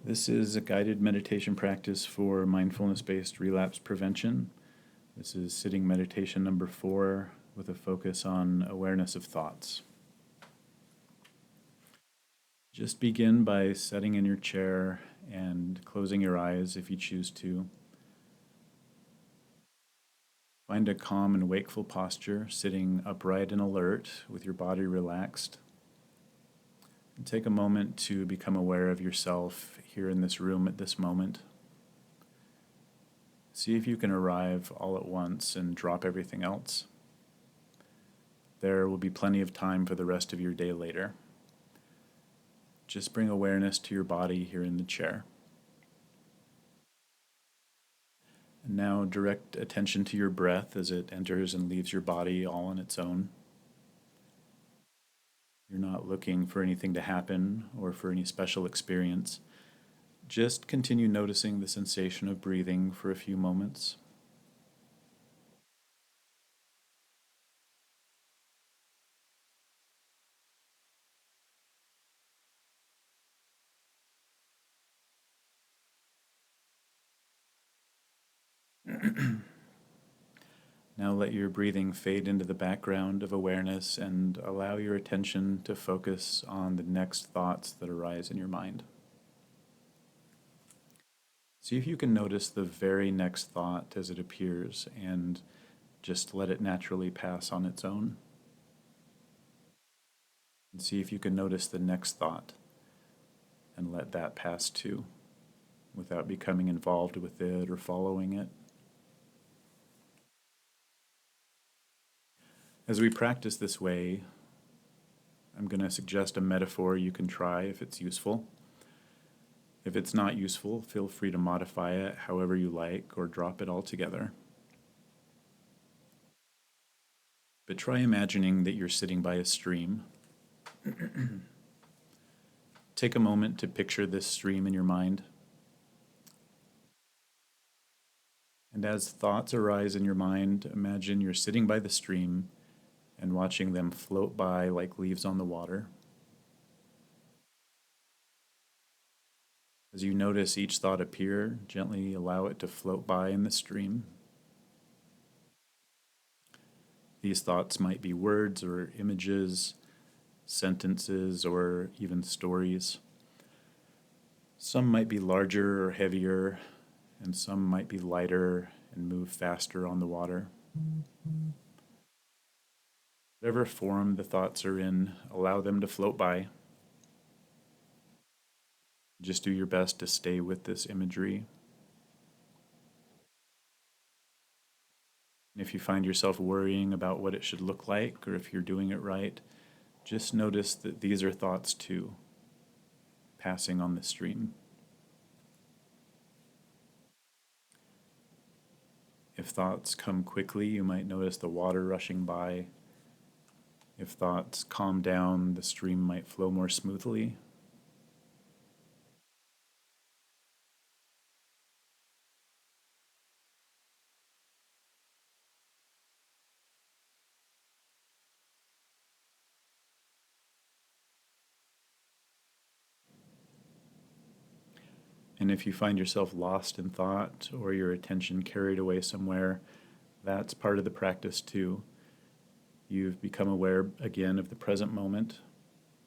This is a guided meditation practice for mindfulness-based relapse prevention. This is sitting meditation number 4 with a focus on awareness of thoughts. Just begin by sitting in your chair and closing your eyes if you choose to. Find a calm and wakeful posture, sitting upright and alert with your body relaxed. And take a moment to become aware of yourself here in this room at this moment. See if you can arrive all at once and drop everything else. There will be plenty of time for the rest of your day later. Just bring awareness to your body here in the chair. And now direct attention to your breath as it enters and leaves your body all on its own. You're not looking for anything to happen or for any special experience. Just continue noticing the sensation of breathing for a few moments. Now let your breathing fade into the background of awareness and allow your attention to focus on the next thoughts that arise in your mind. See if you can notice the very next thought as it appears and just let it naturally pass on its own. And see if you can notice the next thought and let that pass too, without becoming involved with it or following it. As we practice this way, I'm going to suggest a metaphor you can try if it's useful. If it's not useful, feel free to modify it however you like or drop it altogether. But try imagining that you're sitting by a stream. Take a moment to picture this stream in your mind. And as thoughts arise in your mind, imagine you're sitting by the stream and watching them float by like leaves on the water. As you notice each thought appear, gently allow it to float by in the stream. These thoughts might be words or images, sentences, or even stories. Some might be larger or heavier, and some might be lighter and move faster on the water. Whatever form the thoughts are in, allow them to float by. Just do your best to stay with this imagery. And if you find yourself worrying about what it should look like, or if you're doing it right, just notice that these are thoughts too, passing on the stream. If thoughts come quickly, you might notice the water rushing by. If thoughts calm down, the stream might flow more smoothly. And if you find yourself lost in thought or your attention carried away somewhere, that's part of the practice too. You've become aware again of the present moment,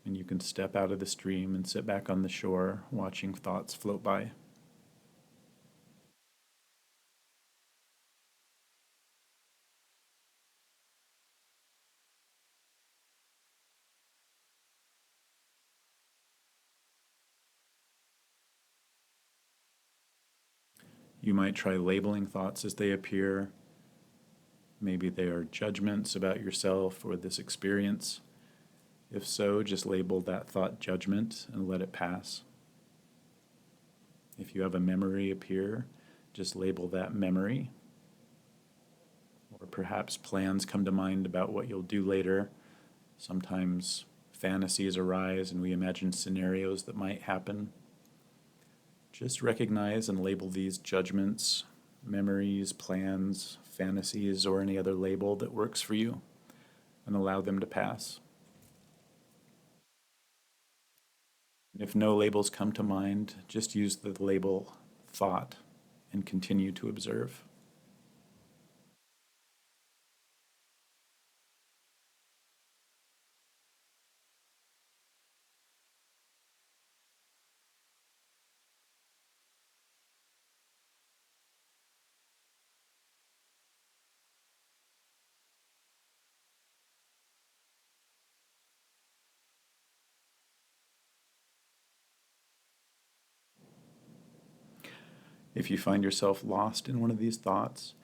and you can step out of the stream and sit back on the shore, watching thoughts float by. You might try labeling thoughts as they appear. Maybe they are judgments about yourself or this experience. If so, just label that thought judgment and let it pass. If you have a memory appear, just label that memory. Or perhaps plans come to mind about what you'll do later. Sometimes fantasies arise and we imagine scenarios that might happen. Just recognize and label these judgments, memories, plans, fantasies, or any other label that works for you, and allow them to pass. If no labels come to mind, just use the label thought and continue to observe. If you find yourself lost in one of these thoughts,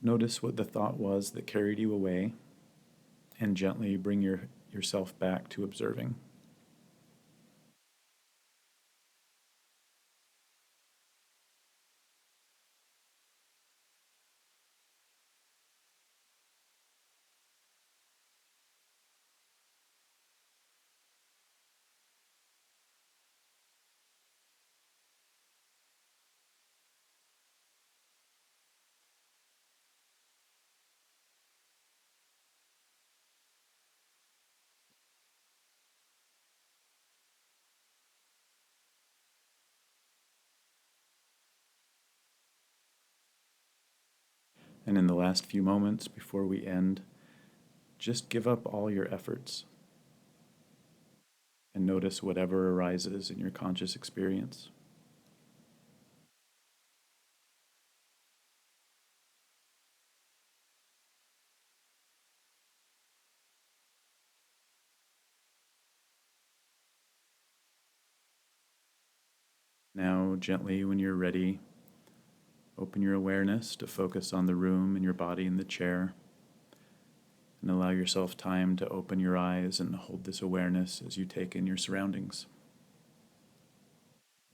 notice what the thought was that carried you away and gently bring yourself back to observing. And in the last few moments before we end, just give up all your efforts and notice whatever arises in your conscious experience. Now, gently, when you're ready, open your awareness to focus on the room and your body in the chair, and allow yourself time to open your eyes and hold this awareness as you take in your surroundings.